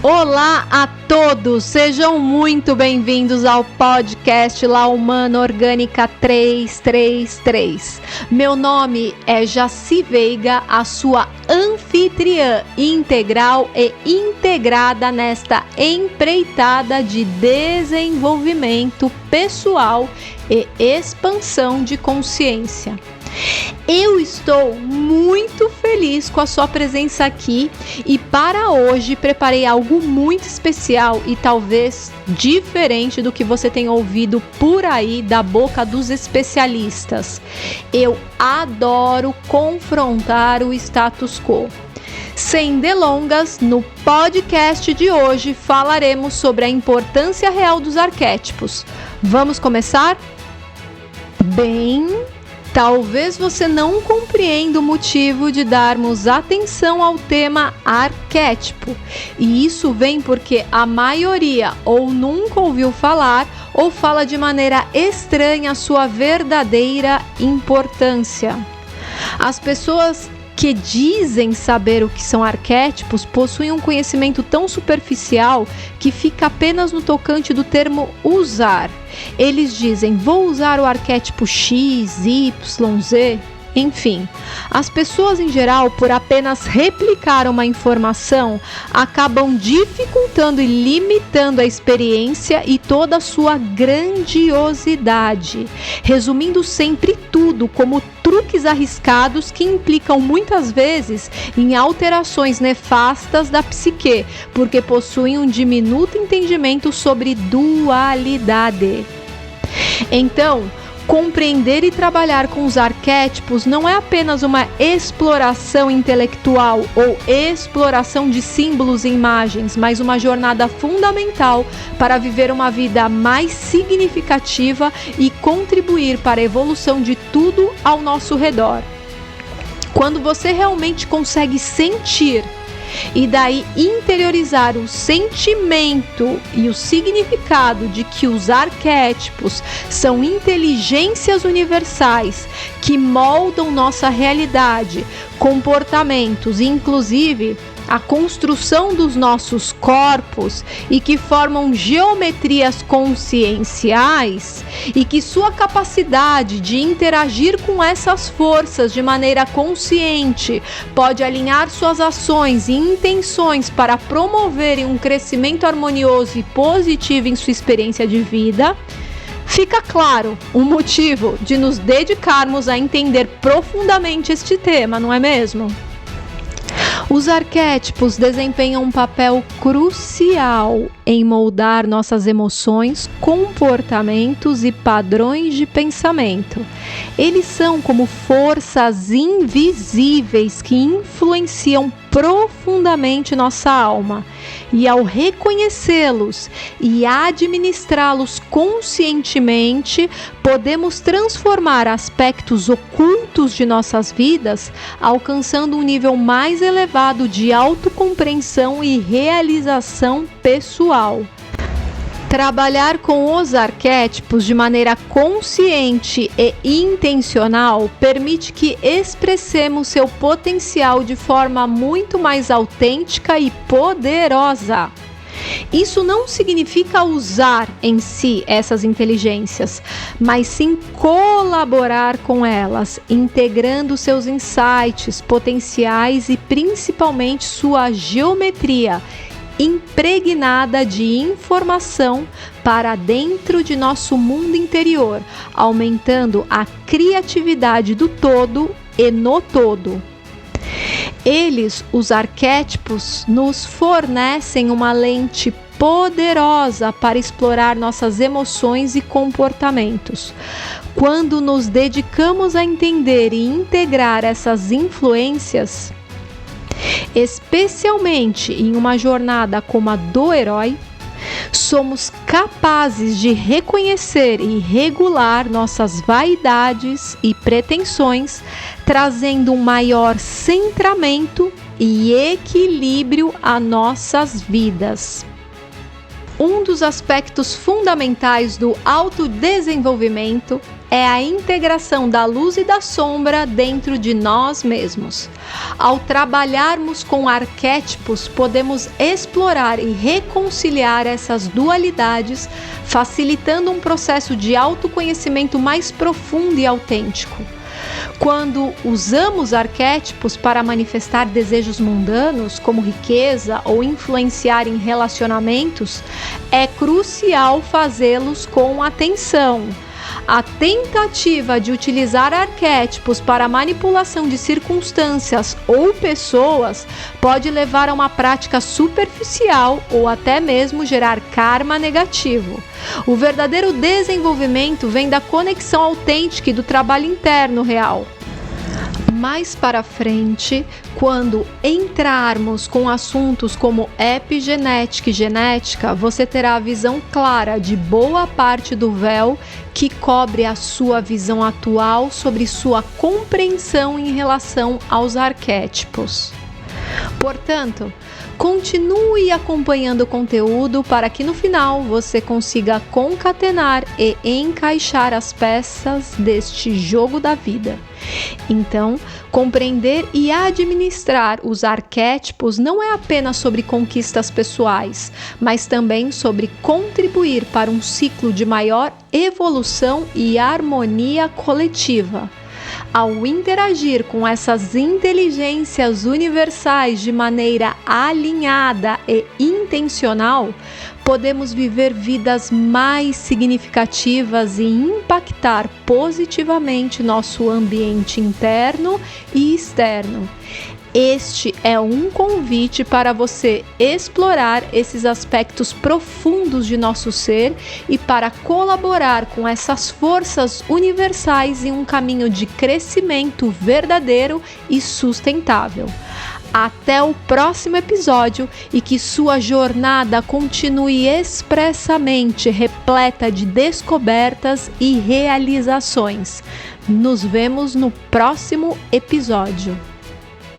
Olá a todos, sejam muito bem-vindos ao podcast La Humana Orgânica 333. Meu nome é Jaci Veiga, a sua anfitriã integral e integrada nesta empreitada de desenvolvimento pessoal e expansão de consciência. Eu estou muito feliz com a sua presença aqui e para hoje preparei algo muito especial e talvez diferente do que você tem ouvido por aí da boca dos especialistas. Eu adoro confrontar o status quo. Sem delongas, no podcast de hoje falaremos sobre a importância real dos arquétipos. Vamos começar? Bem, talvez você não compreenda o motivo de darmos atenção ao tema arquétipo. E isso vem porque a maioria ou nunca ouviu falar ou fala de maneira estranha a sua verdadeira importância. As pessoas que dizem saber o que são arquétipos possuem um conhecimento tão superficial que fica apenas no tocante do termo usar. Eles dizem, vou usar o arquétipo X, Y, Z, enfim. As pessoas em geral, por apenas replicar uma informação, acabam dificultando e limitando a experiência e toda a sua grandiosidade, resumindo sempre tudo como truques arriscados que implicam muitas vezes em alterações nefastas da psique, porque possuem um diminuto entendimento sobre dualidade. Então, compreender e trabalhar com os arquétipos não é apenas uma exploração intelectual ou exploração de símbolos e imagens, mas uma jornada fundamental para viver uma vida mais significativa e contribuir para a evolução de tudo ao nosso redor. Quando você realmente consegue sentir e daí interiorizar o sentimento e o significado de que os arquétipos são inteligências universais que moldam nossa realidade, comportamentos e inclusive a construção dos nossos corpos e que formam geometrias conscienciais e que sua capacidade de interagir com essas forças de maneira consciente pode alinhar suas ações e intenções para promoverem um crescimento harmonioso e positivo em sua experiência de vida, fica claro o motivo de nos dedicarmos a entender profundamente este tema, não é mesmo? Os arquétipos desempenham um papel crucial em moldar nossas emoções, comportamentos e padrões de pensamento. Eles são como forças invisíveis que influenciam profundamente nossa alma. E ao reconhecê-los e administrá-los conscientemente, podemos transformar aspectos ocultos de nossas vidas, alcançando um nível mais elevado de autocompreensão e realização pessoal. Trabalhar com os arquétipos de maneira consciente e intencional permite que expressemos seu potencial de forma muito mais autêntica e poderosa. Isso não significa usar em si essas inteligências, mas sim colaborar com elas, integrando seus insights, potenciais e principalmente sua geometria impregnada de informação para dentro de nosso mundo interior, aumentando a criatividade do todo e no todo. Eles, os arquétipos, nos fornecem uma lente poderosa para explorar nossas emoções e comportamentos. Quando nos dedicamos a entender e integrar essas influências, especialmente em uma jornada como a do herói, somos capazes de reconhecer e regular nossas vaidades e pretensões, trazendo um maior centramento e equilíbrio a nossas vidas. Um dos aspectos fundamentais do autodesenvolvimento é a integração da luz e da sombra dentro de nós mesmos. Ao trabalharmos com arquétipos, podemos explorar e reconciliar essas dualidades, facilitando um processo de autoconhecimento mais profundo e autêntico. Quando usamos arquétipos para manifestar desejos mundanos, como riqueza ou influenciar em relacionamentos, é crucial fazê-los com atenção. A tentativa de utilizar arquétipos para manipulação de circunstâncias ou pessoas pode levar a uma prática superficial ou até mesmo gerar karma negativo. O verdadeiro desenvolvimento vem da conexão autêntica e do trabalho interno real. Mais para frente, quando entrarmos com assuntos como epigenética e genética, você terá a visão clara de boa parte do véu que cobre a sua visão atual sobre sua compreensão em relação aos arquétipos. Portanto, continue acompanhando o conteúdo para que no final você consiga concatenar e encaixar as peças deste jogo da vida. Então, compreender e administrar os arquétipos não é apenas sobre conquistas pessoais, mas também sobre contribuir para um ciclo de maior evolução e harmonia coletiva. Ao interagir com essas inteligências universais de maneira alinhada e intencional, podemos viver vidas mais significativas e impactar positivamente nosso ambiente interno e externo. Este é um convite para você explorar esses aspectos profundos de nosso ser e para colaborar com essas forças universais em um caminho de crescimento verdadeiro e sustentável. Até o próximo episódio e que sua jornada continue expressamente repleta de descobertas e realizações. Nos vemos no próximo episódio.